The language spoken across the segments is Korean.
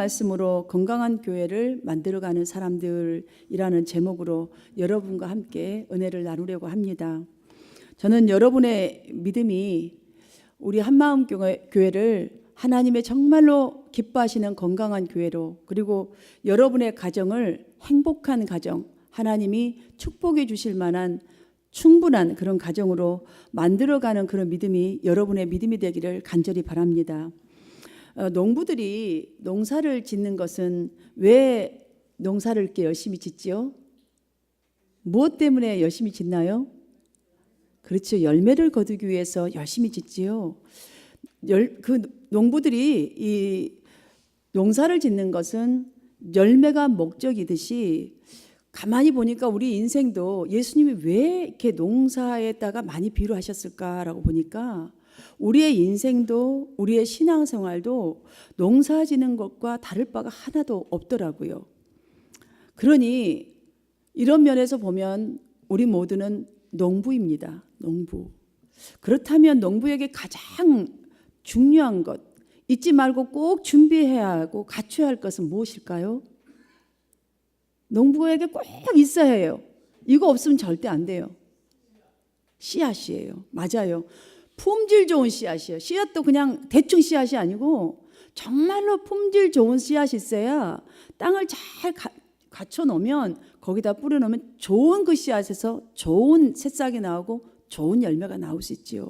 말씀으로 건강한 교회를 만들어가는 사람들이라는 제목으로 여러분과 함께 은혜를 나누려고 합니다. 저는 여러분의 믿음이 우리 한마음교회를 하나님의 정말로 기뻐하시는 건강한 교회로, 그리고 여러분의 가정을 행복한 가정, 하나님이 축복해 주실 만한 충분한 그런 가정으로 만들어가는 그런 믿음이 여러분의 믿음이 되기를 간절히 바랍니다. 농부들이 농사를 짓는 것은 왜 농사를 이렇게 열심히 짓지요? 무엇 때문에 열심히 짓나요? 그렇죠. 열매를 거두기 위해서 열심히 짓지요. 그 농부들이 이 농사를 짓는 것은 열매가 목적이듯이 가만히 보니까 우리 인생도 예수님이 왜 이렇게 농사에다가 많이 비유하셨을까라고 보니까 우리의 인생도 우리의 신앙생활도 농사 지는 것과 다를 바가 하나도 없더라고요. 그러니 이런 면에서 보면 우리 모두는 농부입니다. 농부. 그렇다면 농부에게 가장 중요한 것, 잊지 말고 꼭 준비해야 하고 갖춰야 할 것은 무엇일까요? 농부에게 꼭 있어야 해요. 이거 없으면 절대 안 돼요. 씨앗이에요. 맞아요. 품질 좋은 씨앗이에요. 씨앗도 그냥 대충 씨앗이 아니고 정말로 품질 좋은 씨앗이 있어야 땅을 잘 갖춰 놓으면 거기다 뿌려 놓으면 좋은 그 씨앗에서 좋은 새싹이 나오고 좋은 열매가 나올 수 있지요.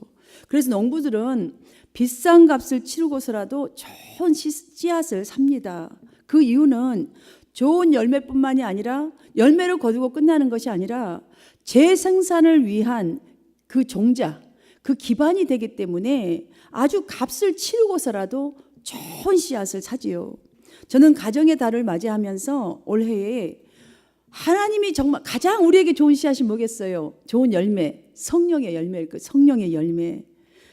그래서 농부들은 비싼 값을 치르고서라도 좋은 씨앗을 삽니다. 그 이유는 좋은 열매뿐만이 아니라 열매를 거두고 끝나는 것이 아니라 재생산을 위한 그 종자, 그 기반이 되기 때문에 아주 값을 치르고서라도 좋은 씨앗을 사지요. 저는 가정의 달을 맞이하면서 올해에 하나님이 정말 가장 우리에게 좋은 씨앗이 뭐겠어요? 좋은 열매, 성령의 열매일 것, 성령의 열매.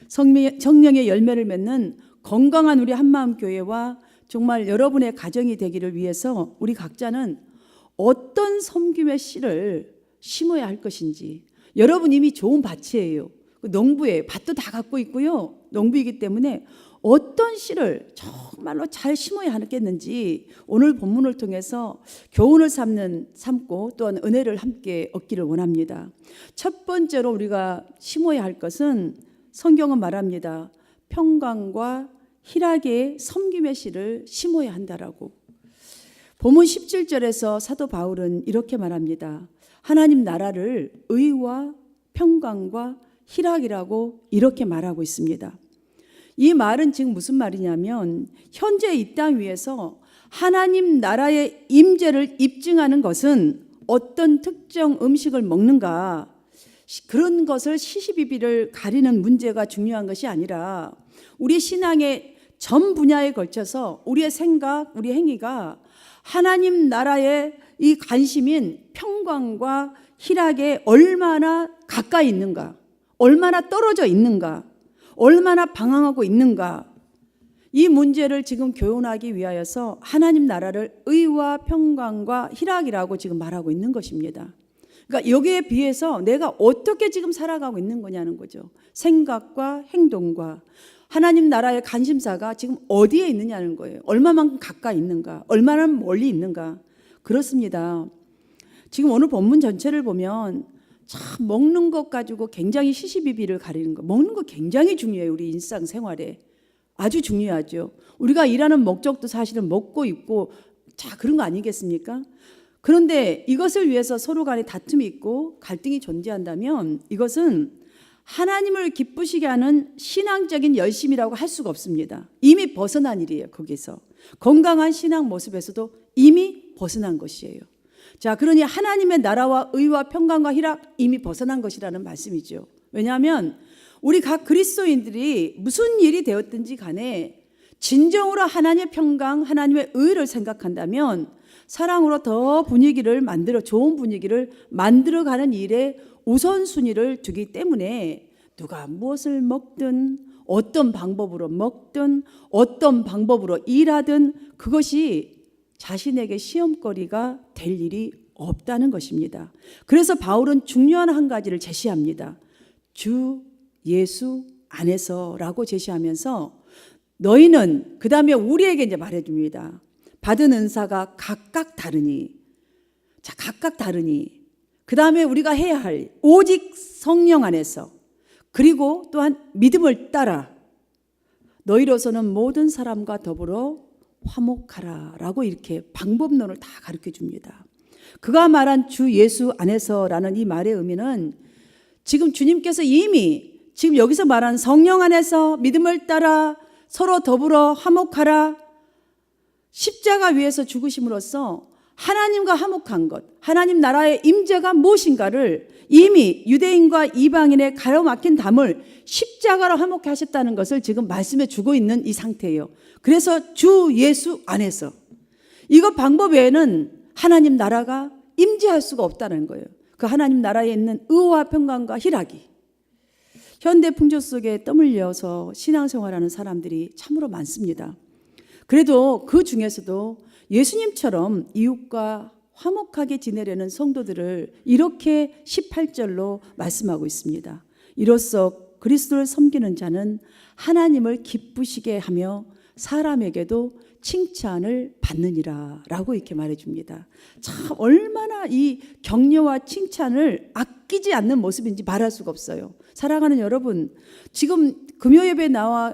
성령의 열매를 맺는 건강한 우리 한마음교회와 정말 여러분의 가정이 되기를 위해서 우리 각자는 어떤 섬김의 씨를 심어야 할 것인지. 여러분 이미 좋은 밭이에요. 농부의 밭도 다 갖고 있고요. 농부이기 때문에 어떤 씨를 정말로 잘 심어야 하겠는지 오늘 본문을 통해서 교훈을 삼고 또한 은혜를 함께 얻기를 원합니다. 첫 번째로 우리가 심어야 할 것은 성경은 말합니다. 평강과 희락의 섬김의 씨를 심어야 한다라고. 본문 17절에서 사도 바울은 이렇게 말합니다. 하나님 나라를 의와 평강과 희락이라고 이렇게 말하고 있습니다. 이 말은 지금 무슨 말이냐면 현재 이 땅 위에서 하나님 나라의 임재를 입증하는 것은 어떤 특정 음식을 먹는가, 그런 것을 시시비비를 가리는 문제가 중요한 것이 아니라 우리 신앙의 전 분야에 걸쳐서 우리의 생각, 우리 행위가 하나님 나라의 이 관심인 평강과 희락에 얼마나 가까이 있는가, 얼마나 떨어져 있는가, 얼마나 방황하고 있는가, 이 문제를 지금 교훈하기 위하여서 하나님 나라를 의와 평강과 희락이라고 지금 말하고 있는 것입니다. 그러니까 여기에 비해서 내가 어떻게 지금 살아가고 있는 거냐는 거죠. 생각과 행동과 하나님 나라의 관심사가 지금 어디에 있느냐는 거예요. 얼마만큼 가까이 있는가, 얼마나 멀리 있는가. 그렇습니다. 지금 오늘 본문 전체를 보면 참 먹는 것 가지고 굉장히 시시비비를 가리는 거. 먹는 거 굉장히 중요해요. 우리 일상생활에. 아주 중요하죠. 우리가 일하는 목적도 사실은 먹고 입고 자 그런 거 아니겠습니까? 그런데 이것을 위해서 서로 간에 다툼이 있고 갈등이 존재한다면 이것은 하나님을 기쁘시게 하는 신앙적인 열심이라고 할 수가 없습니다. 이미 벗어난 일이에요. 거기서 건강한 신앙 모습에서도 이미 벗어난 것이에요. 자, 그러니 하나님의 나라와 의와 평강과 희락 이미 벗어난 것이라는 말씀이죠. 왜냐하면 우리 각 그리스도인들이 무슨 일이 되었든지 간에 진정으로 하나님의 평강, 하나님의 의를 생각한다면 사랑으로 더 좋은 분위기를 만들어가는 일에 우선순위를 두기 때문에 누가 무엇을 먹든 어떤 방법으로 먹든 어떤 방법으로 일하든 그것이 자신에게 시험거리가 될 일이 없다는 것입니다. 그래서 바울은 중요한 한 가지를 제시합니다. 주 예수 안에서라고 제시하면서 너희는 그 다음에 우리에게 이제 말해줍니다. 받은 은사가 각각 다르니. 자, 각각 다르니. 그 다음에 우리가 해야 할 오직 성령 안에서, 그리고 또한 믿음을 따라 너희로서는 모든 사람과 더불어 화목하라 라고 이렇게 방법론을 다 가르쳐 줍니다. 그가 말한 주 예수 안에서라는 이 말의 의미는 지금 주님께서 이미 지금 여기서 말한 성령 안에서 믿음을 따라 서로 더불어 화목하라, 십자가 위에서 죽으심으로써 하나님과 화목한 것, 하나님 나라의 임재가 무엇인가를 이미 유대인과 이방인의 가로막힌 담을 십자가로 화목케 하셨다는 것을 지금 말씀해 주고 있는 이 상태예요. 그래서 주 예수 안에서, 이거 방법 외에는 하나님 나라가 임재할 수가 없다는 거예요. 그 하나님 나라에 있는 의와 평강과 희락이, 현대 풍조 속에 떠밀려서 신앙생활하는 사람들이 참으로 많습니다. 그래도 그 중에서도 예수님처럼 이웃과 화목하게 지내려는 성도들을 이렇게 18절로 말씀하고 있습니다. 이로써 그리스도를 섬기는 자는 하나님을 기쁘시게 하며 사람에게도 칭찬을 받느니라 라고 이렇게 말해줍니다. 참 얼마나 이 격려와 칭찬을 아끼지 않는 모습인지 말할 수가 없어요. 사랑하는 여러분, 지금 금요예배에 나와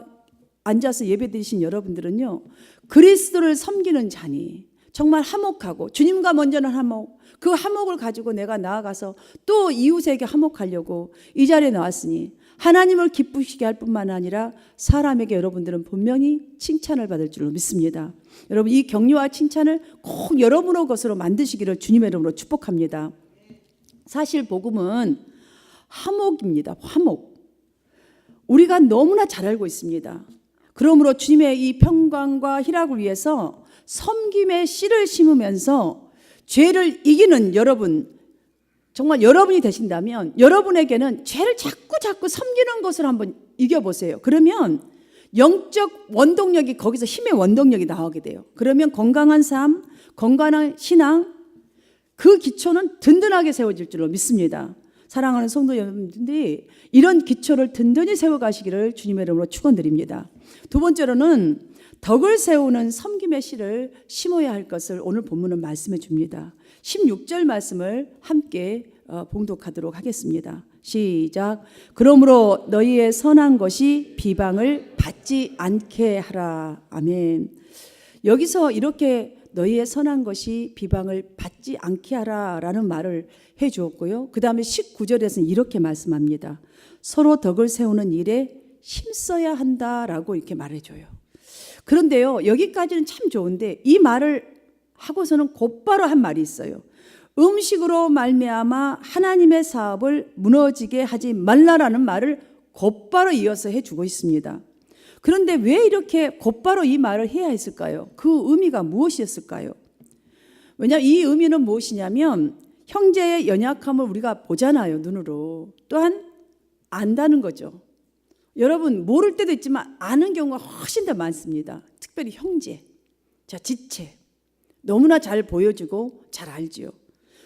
앉아서 예배드리신 여러분들은요, 그리스도를 섬기는 자니 정말 화목하고, 주님과 먼저는 화목, 그 화목을 가지고 내가 나아가서 또 이웃에게 화목하려고 이 자리에 나왔으니 하나님을 기쁘시게 할 뿐만 아니라 사람에게 여러분들은 분명히 칭찬을 받을 줄로 믿습니다. 여러분, 이 격려와 칭찬을 꼭 여러분의 것으로 만드시기를 주님의 이름으로 축복합니다. 사실 복음은 화목입니다. 화목. 우리가 너무나 잘 알고 있습니다. 그러므로 주님의 이 평강과 희락을 위해서 섬김의 씨를 심으면서 죄를 이기는 여러분, 정말 여러분이 되신다면 여러분에게는 죄를 자꾸 섬기는 것을 한번 이겨보세요. 그러면 영적 원동력이, 거기서 힘의 원동력이 나오게 돼요. 그러면 건강한 삶, 건강한 신앙, 그 기초는 든든하게 세워질 줄로 믿습니다. 사랑하는 성도 여러분들이 이런 기초를 든든히 세워가시기를 주님의 이름으로 축원드립니다. 두 번째로는 덕을 세우는 섬김의 씨를 심어야 할 것을 오늘 본문은 말씀해 줍니다. 16절 말씀을 함께 봉독하도록 하겠습니다. 시작. 그러므로 너희의 선한 것이 비방을 받지 않게 하라. 아멘. 여기서 이렇게 너희의 선한 것이 비방을 받지 않게 하라 라는 말을 해 주었고요. 그 다음에 19절에서는 이렇게 말씀합니다. 서로 덕을 세우는 일에 힘써야 한다라고 이렇게 말해줘요. 그런데요, 여기까지는 참 좋은데 이 말을 하고서는 곧바로 한 말이 있어요. 음식으로 말미암아 하나님의 사업을 무너지게 하지 말라라는 말을 곧바로 이어서 해주고 있습니다. 그런데 왜 이렇게 곧바로 이 말을 해야 했을까요? 그 의미가 무엇이었을까요? 왜냐하면 이 의미는 무엇이냐면 형제의 연약함을 우리가 보잖아요, 눈으로. 또한 안다는 거죠. 여러분, 모를 때도 있지만 아는 경우가 훨씬 더 많습니다. 특별히 형제, 자, 지체, 너무나 잘 보여주고 잘 알지요.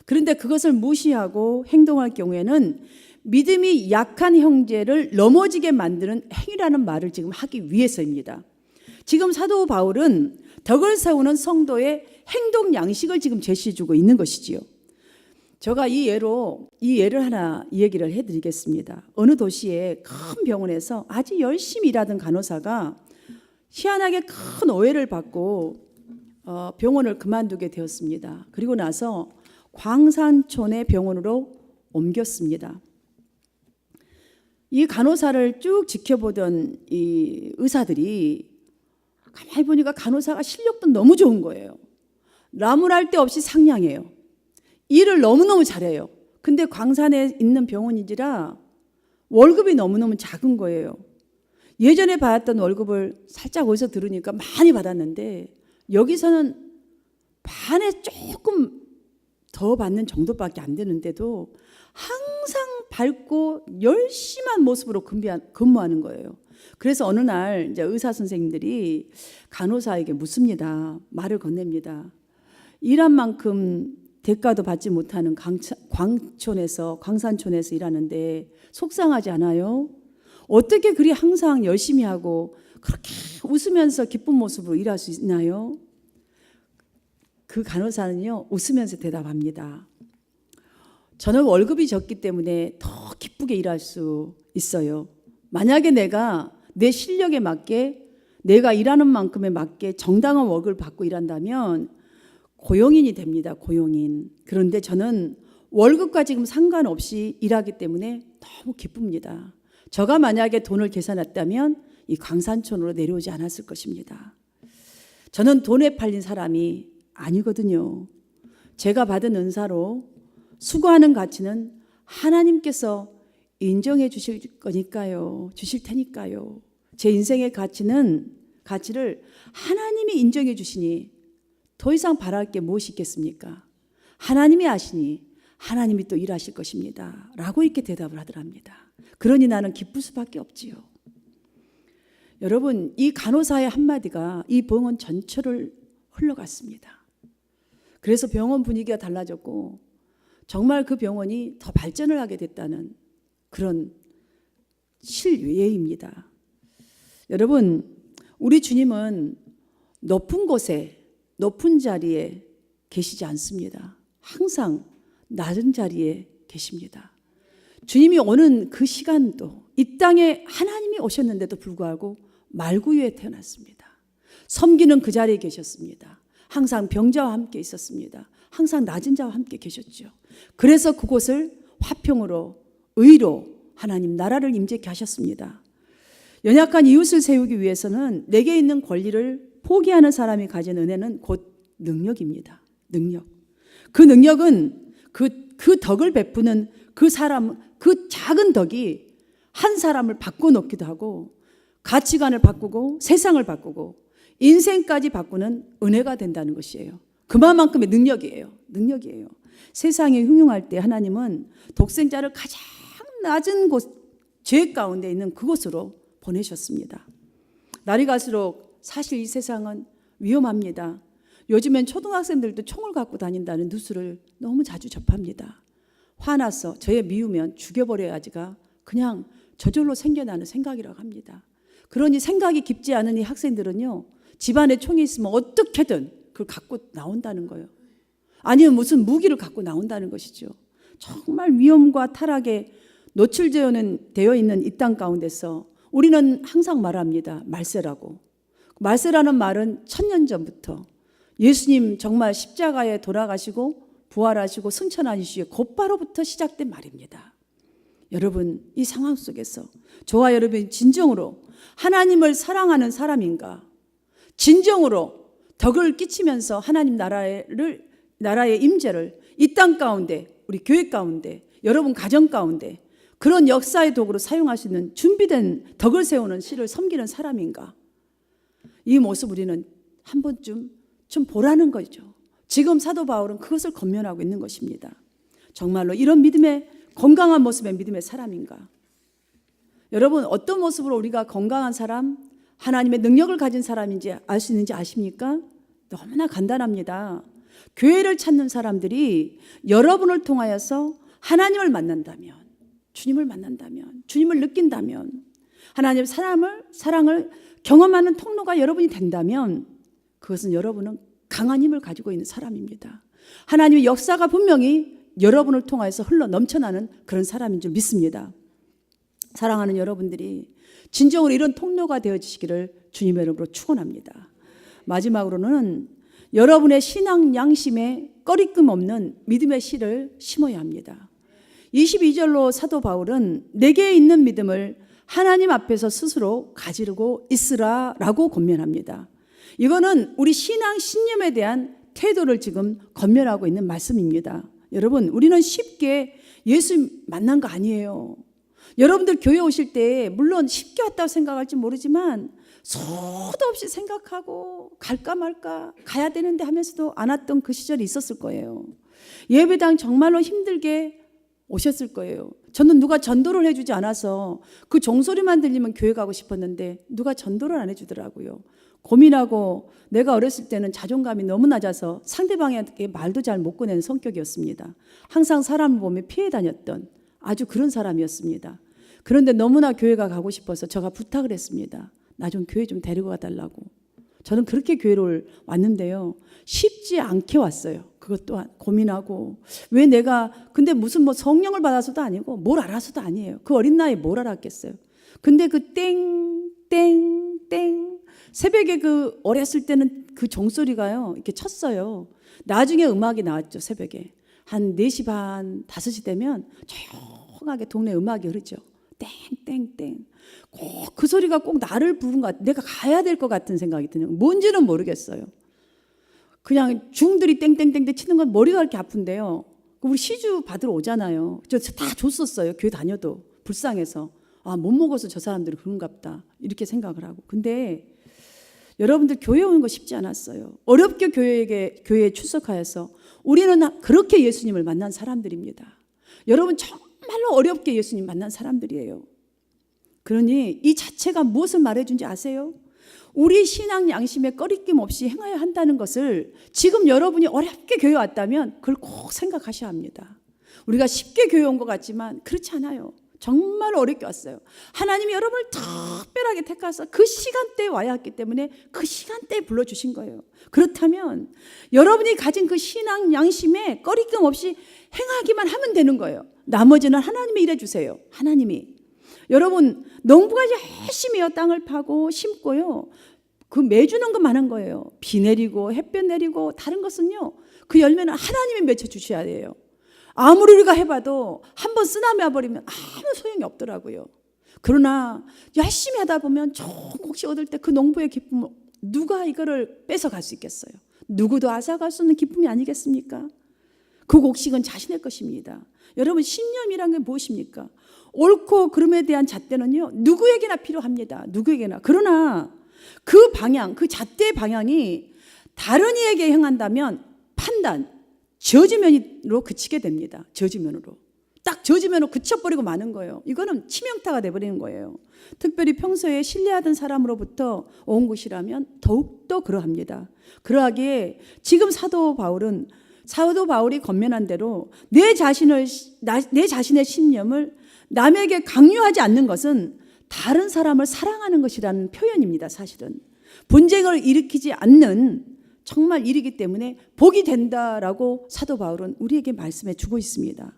그런데 그것을 무시하고 행동할 경우에는 믿음이 약한 형제를 넘어지게 만드는 행위라는 말을 지금 하기 위해서입니다. 지금 사도 바울은 덕을 세우는 성도의 행동 양식을 지금 제시해주고 있는 것이지요. 제가 이 예를 하나 얘기를 해드리겠습니다. 어느 도시의 큰 병원에서 아주 열심히 일하던 간호사가 희한하게 큰 오해를 받고 병원을 그만두게 되었습니다. 그리고 나서 광산촌의 병원으로 옮겼습니다. 이 간호사를 쭉 지켜보던 이 의사들이 가만히 보니까 간호사가 실력도 너무 좋은 거예요. 나무랄 데 없이 상냥해요. 일을 너무너무 잘해요. 근데 광산에 있는 병원이지라 월급이 너무너무 작은 거예요. 예전에 받았던 월급을 살짝 어디서 들으니까 많이 받았는데 여기서는 반에 조금 더 받는 정도밖에 안 되는데도 항상 밝고 열심한 모습으로 근무하는 거예요. 그래서 어느 날 이제 의사 선생님들이 간호사에게 묻습니다. 말을 건넵니다. 일한 만큼 대가도 받지 못하는 광산촌에서 일하는데 속상하지 않아요? 어떻게 그리 항상 열심히 하고 그렇게 웃으면서 기쁜 모습으로 일할 수 있나요? 그 간호사는요, 웃으면서 대답합니다. 저는 월급이 적기 때문에 더 기쁘게 일할 수 있어요. 만약에 내가 내 실력에 맞게, 내가 일하는 만큼에 맞게 정당한 월급을 받고 일한다면 고용인이 됩니다. 고용인. 그런데 저는 월급과 지금 상관없이 일하기 때문에 너무 기쁩니다. 저가 만약에 돈을 계산했다면 이 광산촌으로 내려오지 않았을 것입니다. 저는 돈에 팔린 사람이 아니거든요. 제가 받은 은사로 수고하는 가치는 하나님께서 인정해 주실 거니까요. 주실 테니까요. 제 인생의 가치를 하나님이 인정해 주시니 더 이상 바랄 게 무엇이 있겠습니까? 하나님이 아시니 하나님이 또 일하실 것입니다. 라고 이렇게 대답을 하더랍니다. 그러니 나는 기쁠 수밖에 없지요. 여러분, 이 간호사의 한마디가 이 병원 전체를 흘러갔습니다. 그래서 병원 분위기가 달라졌고 정말 그 병원이 더 발전을 하게 됐다는 그런 실예입니다. 여러분, 우리 주님은 높은 곳에, 높은 자리에 계시지 않습니다. 항상 낮은 자리에 계십니다. 주님이 오는 그 시간도 이 땅에 하나님이 오셨는데도 불구하고 말구유에 태어났습니다. 섬기는 그 자리에 계셨습니다. 항상 병자와 함께 있었습니다. 항상 낮은 자와 함께 계셨죠. 그래서 그곳을 화평으로, 의로 하나님 나라를 임재케 하셨습니다. 연약한 이웃을 세우기 위해서는 내게 있는 권리를 포기하는 사람이 가진 은혜는 곧 능력입니다. 능력. 그 능력은 그 덕을 베푸는 그 사람, 그 작은 덕이 한 사람을 바꿔놓기도 하고 가치관을 바꾸고 세상을 바꾸고 인생까지 바꾸는 은혜가 된다는 것이에요. 그만큼의 능력이에요. 능력이에요. 세상이 흉흉할 때 하나님은 독생자를 가장 낮은 곳, 죄 가운데 있는 그곳으로 보내셨습니다. 날이 갈수록 사실 이 세상은 위험합니다. 요즘엔 초등학생들도 총을 갖고 다닌다는 뉴스를 너무 자주 접합니다. 화나서 저에 미우면 죽여버려야지가 그냥 저절로 생겨나는 생각이라고 합니다. 그러니 생각이 깊지 않은 이 학생들은요, 집안에 총이 있으면 어떻게든 그걸 갖고 나온다는 거예요. 아니면 무슨 무기를 갖고 나온다는 것이죠. 정말 위험과 타락에 노출되어 있는 이 땅 가운데서 우리는 항상 말합니다. 말세라고. 말세라는 말은 1000년 전부터 예수님 정말 십자가에 돌아가시고 부활하시고 승천하시기에 곧바로부터 시작된 말입니다. 여러분, 이 상황 속에서 저와 여러분이 진정으로 하나님을 사랑하는 사람인가? 진정으로 덕을 끼치면서 하나님 나라의 임재를 이 땅 가운데, 우리 교회 가운데, 여러분 가정 가운데 그런 역사의 도구로 사용할 수 있는 준비된 덕을 세우는 씨를 섬기는 사람인가? 이 모습 우리는 한 번쯤 좀 보라는 거죠. 지금 사도 바울은 그것을 권면하고 있는 것입니다. 정말로 이런 믿음의 건강한 모습의 믿음의 사람인가? 여러분, 어떤 모습으로 우리가 건강한 사람, 하나님의 능력을 가진 사람인지 알 수 있는지 아십니까? 너무나 간단합니다. 교회를 찾는 사람들이 여러분을 통하여서 하나님을 만난다면, 주님을 만난다면, 주님을 느낀다면, 하나님의 사랑을 경험하는 통로가 여러분이 된다면 그것은 여러분은 강한 힘을 가지고 있는 사람입니다. 하나님의 역사가 분명히 여러분을 통해서 흘러 넘쳐나는 그런 사람인 줄 믿습니다. 사랑하는 여러분들이 진정으로 이런 통로가 되어지시기를 주님의 이름으로 축원합니다. 마지막으로는 여러분의 신앙 양심에 꺼리낌 없는 믿음의 씨를 심어야 합니다. 22절로 사도 바울은 내게 있는 믿음을 하나님 앞에서 스스로 가지고 있으라라고 권면합니다. 이거는 우리 신앙 신념에 대한 태도를 지금 권면하고 있는 말씀입니다. 여러분, 우리는 쉽게 예수 만난 거 아니에요. 여러분들 교회 오실 때 물론 쉽게 왔다고 생각할지 모르지만 수도 없이 생각하고 갈까 말까 가야 되는데 하면서도 안 왔던 그 시절이 있었을 거예요. 예배당 정말로 힘들게 오셨을 거예요. 저는 누가 전도를 해주지 않아서 그 종소리만 들리면 교회 가고 싶었는데 누가 전도를 안 해주더라고요. 고민하고 내가 어렸을 때는 자존감이 너무 낮아서 상대방에게 말도 잘 못 꺼내는 성격이었습니다. 항상 사람을 보며 피해 다녔던 아주 그런 사람이었습니다. 그런데 너무나 교회가 가고 싶어서 제가 부탁을 했습니다. 나 좀 교회 좀 데리고 가달라고. 저는 그렇게 교회를 왔는데요. 쉽지 않게 왔어요. 그것 또한 고민하고 왜 내가 근데 무슨 뭐 성령을 받아서도 아니고 뭘 알아서도 아니에요. 그 어린 나이에 뭘 알았겠어요. 근데 그 땡땡땡 새벽에 그 어렸을 때는 그 종소리가요 이렇게 쳤어요. 나중에 음악이 나왔죠. 새벽에 한 4시 반 5시 되면 조용하게 동네 음악이 흐르죠. 땡땡땡 꼭 그 소리가 꼭 나를 부른 것 같아. 내가 가야 될 것 같은 생각이 드는 거예요. 뭔지는 모르겠어요. 그냥 중들이 땡땡땡땡 치는 건 머리가 그렇게 아픈데요. 우리 시주 받으러 오잖아요. 저 다 줬었어요. 교회 다녀도 불쌍해서 못 먹어서 저 사람들이 그런가 보다 이렇게 생각을 하고. 근데 여러분들 교회 오는 거 쉽지 않았어요. 어렵게 교회에 출석하여서 우리는 그렇게 예수님을 만난 사람들입니다. 여러분 정말로 어렵게 예수님 만난 사람들이에요. 그러니 이 자체가 무엇을 말해준지 아세요? 우리 신앙 양심에 꺼리낌 없이 행해야 한다는 것을 지금 여러분이 어렵게 교회 왔다면 그걸 꼭 생각하셔야 합니다. 우리가 쉽게 교회 온 것 같지만 그렇지 않아요. 정말 어렵게 왔어요. 하나님이 여러분을 특별하게 택하셔서 그 시간대에 와야 했기 때문에 그 시간대에 불러주신 거예요. 그렇다면 여러분이 가진 그 신앙 양심에 꺼리낌 없이 행하기만 하면 되는 거예요. 나머지는 하나님이 일해주세요. 하나님이. 여러분 농부가 열심히요 땅을 파고 심고요. 그 매주는 것만 한 거예요. 비 내리고 햇볕 내리고 다른 것은요. 그 열매는 하나님이 맺혀주셔야 돼요. 아무리 우리가 해봐도 한번 쓰나미 와버리면 아무 소용이 없더라고요. 그러나 열심히 하다 보면 좋은 곡식 얻을 때 그 농부의 기쁨을 누가 이거를 뺏어갈 수 있겠어요? 누구도 앗아갈 수 없는 기쁨이 아니겠습니까? 그 곡식은 자신의 것입니다. 여러분 신념이란 게 무엇입니까? 옳고 그름에 대한 잣대는요 누구에게나 필요합니다. 누구에게나. 그러나 그 방향, 그 잣대의 방향이 다른 이에게 향한다면 판단, 저지면으로 그치게 됩니다. 저지면으로. 딱 저지면으로 그쳐버리고 마는 거예요. 이거는 치명타가 돼버리는 거예요. 특별히 평소에 신뢰하던 사람으로부터 온 것이라면 더욱더 그러합니다. 그러하기에 지금 사도 바울이 권면한 대로 내 자신의 신념을 남에게 강요하지 않는 것은 다른 사람을 사랑하는 것이라는 표현입니다. 사실은 분쟁을 일으키지 않는 정말 일이기 때문에 복이 된다라고 사도 바울은 우리에게 말씀해 주고 있습니다.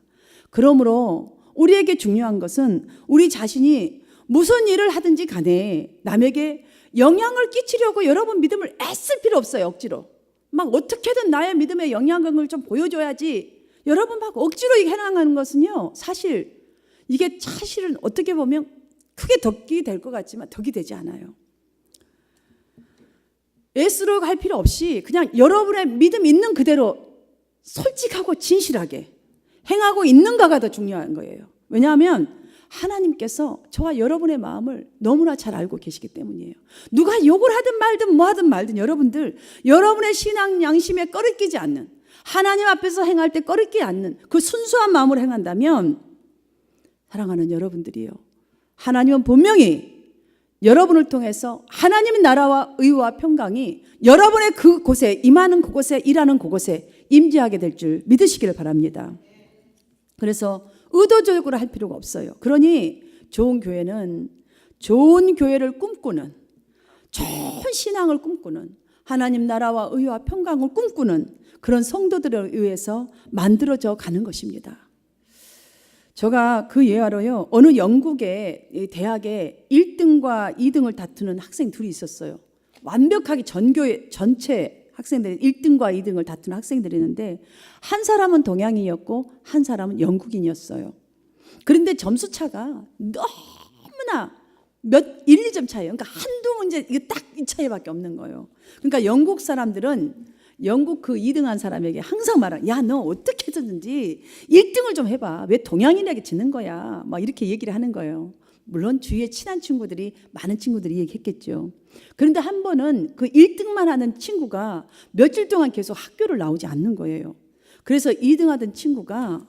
그러므로 우리에게 중요한 것은 우리 자신이 무슨 일을 하든지 간에 남에게 영향을 끼치려고 여러분 믿음을 애쓸 필요 없어요. 억지로 막 어떻게든 나의 믿음의 영향력을 좀 보여줘야지 여러분 막 억지로 해나가는 것은요 이게 사실은 어떻게 보면 크게 덕이 될 것 같지만 덕이 되지 않아요. 애쓰러 갈 필요 없이 그냥 여러분의 믿음 있는 그대로 솔직하고 진실하게 행하고 있는가가 더 중요한 거예요. 왜냐하면 하나님께서 저와 여러분의 마음을 너무나 잘 알고 계시기 때문이에요. 누가 욕을 하든 말든 뭐 하든 말든 여러분의 신앙 양심에 꺼리끼지 않는 하나님 앞에서 행할 때 꺼리끼지 않는 그 순수한 마음으로 행한다면 사랑하는 여러분들이요. 하나님은 분명히 여러분을 통해서 하나님의 나라와 의와 평강이 여러분의 그곳에 임하는 그곳에 일하는 그곳에 임재하게 될 줄 믿으시기를 바랍니다. 그래서 의도적으로 할 필요가 없어요. 그러니 좋은 교회는 좋은 교회를 꿈꾸는 좋은 신앙을 꿈꾸는 하나님 나라와 의와 평강을 꿈꾸는 그런 성도들에 의해서 만들어져 가는 것입니다. 제가 그 예화로요. 어느 영국의 대학에 1등과 2등을 다투는 학생 둘이 있었어요. 완벽하게 전교의 전체 학생들이 1등과 2등을 다투는 학생들이 있는데 한 사람은 동양인이었고 한 사람은 영국인이었어요. 그런데 점수 차가 너무나 1, 2점 차이에요. 그러니까 한두 문제 이게 딱 이 차이밖에 없는 거예요. 그러니까 영국 사람들은 영국 그 2등한 사람에게 항상 말하는 야 너 어떻게 해줬는지 1등을 좀 해봐. 왜 동양인에게 지는 거야. 막 이렇게 얘기를 하는 거예요. 물론 주위에 친한 친구들이 많은 친구들이 얘기했겠죠. 그런데 한 번은 그 1등만 하는 친구가 며칠 동안 계속 학교를 나오지 않는 거예요. 그래서 2등 하던 친구가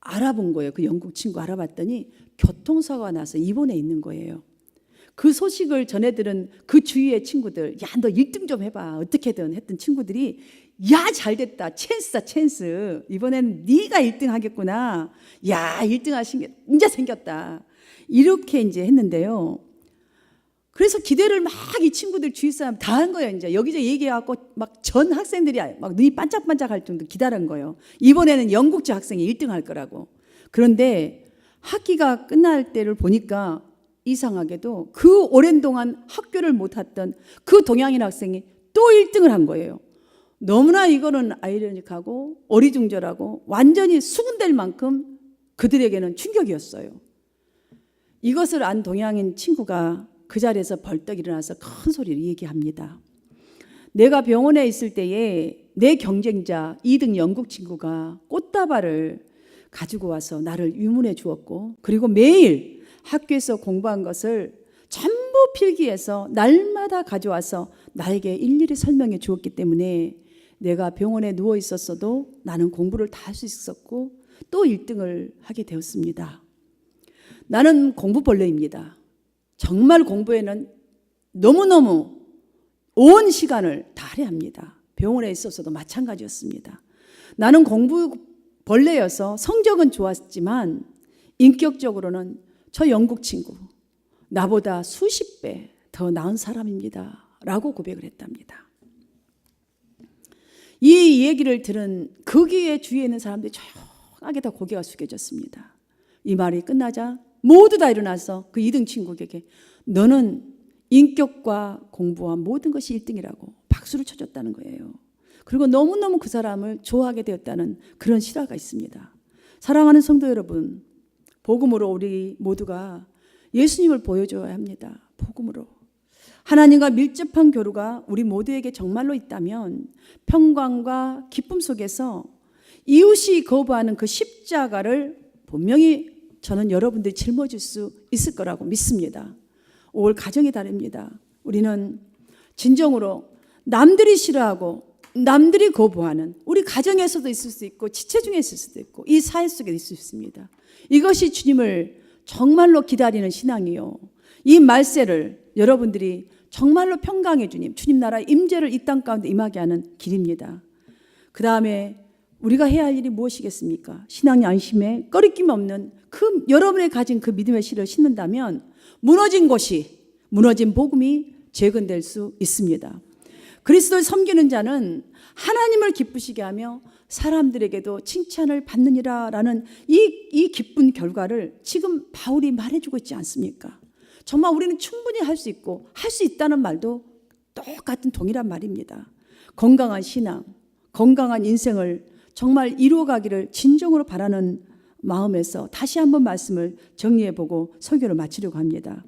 알아본 거예요. 그 영국 친구 알아봤더니 교통사고가 나서 입원해 있는 거예요. 그 소식을 전해들은 그 주위의 친구들 야 너 1등 좀 해봐 어떻게든 했던 친구들이 야 잘됐다 찬스다 찬스 이번엔 네가 1등 하겠구나 야 1등 하신 게 이제 생겼다 이렇게 이제 했는데요. 그래서 기대를 막 이 친구들 주위 사람 다 한 거예요. 이제 여기저기 얘기해갖고 막 전 학생들이 막 눈이 반짝반짝 할 정도 기다린 거예요. 이번에는 영국제 학생이 1등 할 거라고. 그런데 학기가 끝날 때를 보니까 이상하게도 그 오랜 동안 학교를 못 했던 그 동양인 학생이 또 1등을 한 거예요. 너무나 이거는 아이러니하고 어리둥절하고 완전히 수군될 만큼 그들에게는 충격이었어요. 이것을 안 동양인 친구가 그 자리에서 벌떡 일어나서 큰 소리로 얘기합니다. 내가 병원에 있을 때에 내 경쟁자 2등 영국 친구가 꽃다발을 가지고 와서 나를 유문해 주었고, 그리고 매일 학교에서 공부한 것을 전부 필기해서 날마다 가져와서 나에게 일일이 설명해 주었기 때문에 내가 병원에 누워 있었어도 나는 공부를 다 할 수 있었고 또 1등을 하게 되었습니다. 나는 공부벌레입니다. 정말 공부에는 너무너무 온 시간을 다 할애합니다. 병원에 있어서도 마찬가지였습니다. 나는 공부벌레여서 성적은 좋았지만 인격적으로는 저 영국 친구 나보다 수십 배 더 나은 사람입니다 라고 고백을 했답니다. 이 얘기를 들은 거기에 주위에 있는 사람들이 조용하게 다 고개가 숙여졌습니다. 이 말이 끝나자 모두 다 일어나서 그 2등 친구에게 너는 인격과 공부와 모든 것이 1등이라고 박수를 쳐줬다는 거예요. 그리고 너무너무 그 사람을 좋아하게 되었다는 그런 실화가 있습니다. 사랑하는 성도 여러분, 복음으로 우리 모두가 예수님을 보여줘야 합니다. 복음으로. 하나님과 밀접한 교류가 우리 모두에게 정말로 있다면 평강과 기쁨 속에서 이웃이 거부하는 그 십자가를 분명히 저는 여러분들이 짊어질 수 있을 거라고 믿습니다. 5월 가정이 다릅니다. 우리는 진정으로 남들이 싫어하고 남들이 거부하는 우리 가정에서도 있을 수 있고 지체 중에 있을 수도 있고 이 사회 속에 있을 수 있습니다. 이것이 주님을 정말로 기다리는 신앙이요. 이 말세를 여러분들이 정말로 평강의 주님 나라의 임재를 이 땅 가운데 임하게 하는 길입니다. 그 다음에 우리가 해야 할 일이 무엇이겠습니까? 신앙 양심에 꺼리낌 없는 그 여러분이 가진 그 믿음의 씨를 심는다면 무너진 곳이 무너진 복음이 재건될 수 있습니다. 그리스도를 섬기는 자는 하나님을 기쁘시게 하며 사람들에게도 칭찬을 받느니라라는 이 기쁜 결과를 지금 바울이 말해주고 있지 않습니까? 정말 우리는 충분히 할 수 있고 할 수 있다는 말도 똑같은 동일한 말입니다. 건강한 신앙, 건강한 인생을 정말 이루어가기를 진정으로 바라는 마음에서 다시 한번 말씀을 정리해보고 설교를 마치려고 합니다.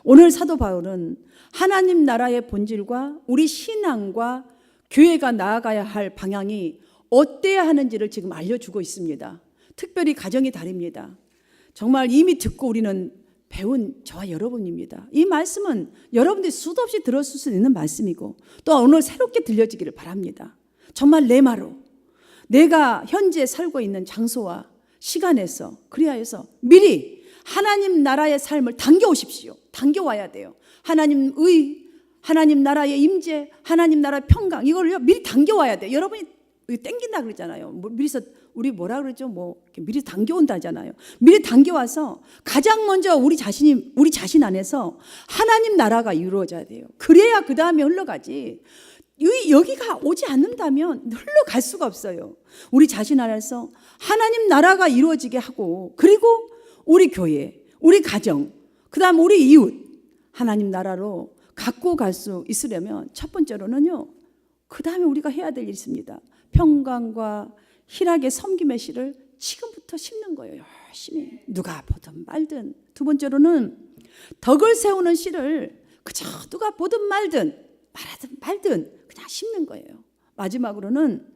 오늘 사도 바울은 하나님 나라의 본질과 우리 신앙과 교회가 나아가야 할 방향이 어때야 하는지를 지금 알려주고 있습니다. 특별히 가정이 다릅니다. 정말 이미 듣고 우리는 배운 저와 여러분입니다. 이 말씀은 여러분들이 수도 없이 들었을 수 있는 말씀이고 또 오늘 새롭게 들려지기를 바랍니다. 정말 내 마로 내가 현재 살고 있는 장소와 시간에서 그리하여서 미리 하나님 나라의 삶을 당겨오십시오. 당겨와야 돼요. 하나님 나라의 임재, 하나님 나라의 평강 이거를요 미리 당겨와야 돼요. 여러분이 땡긴다 그러잖아요. 미리서 우리 뭐라 그러죠? 미리 당겨온다잖아요. 미리 당겨와서 가장 먼저 우리 자신 안에서 하나님 나라가 이루어져야 돼요. 그래야 그 다음에 흘러가지. 여기가 오지 않는다면 흘러갈 수가 없어요. 우리 자신 안에서 하나님 나라가 이루어지게 하고 그리고 우리 교회, 우리 가정, 그 다음 우리 이웃 하나님 나라로 갖고 갈 수 있으려면 첫 번째로는요. 그 다음에 우리가 해야 될 일이 있습니다. 평강과 희락의 섬김의 씨를 지금부터 심는 거예요. 열심히 누가 보든 말든. 두 번째로는 덕을 세우는 씨를 그저 누가 보든 말든 말든 그냥 심는 거예요. 마지막으로는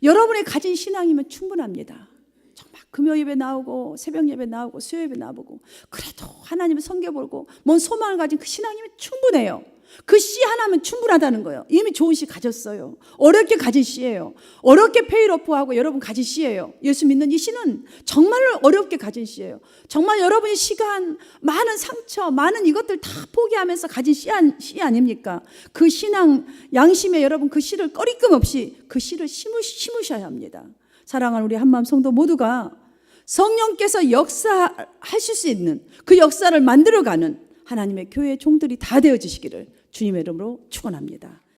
여러분이 가진 신앙이면 충분합니다. 정말 금요예배 나오고 새벽예배 나오고 수요예배 나오고 그래도 하나님을 섬겨보고 뭔 소망을 가진 그 신앙이면 충분해요. 그 씨 하나면 충분하다는 거예요. 이미 좋은 씨 가졌어요. 어렵게 가진 씨예요. 어렵게 페이로프하고 여러분 가진 씨예요. 예수 믿는 이 씨는 정말로 어렵게 가진 씨예요. 정말 여러분이 시간, 많은 상처, 많은 이것들 다 포기하면서 가진 씨 아닙니까? 그 신앙 양심에 여러분 그 씨를 꺼리낌 없이 그 씨를 심으셔야 합니다. 사랑하는 우리 한마음 성도 모두가 성령께서 역사하실 수 있는 그 역사를 만들어가는 하나님의 교회 종들이 다 되어지시기를 주님의 이름으로 축원합니다.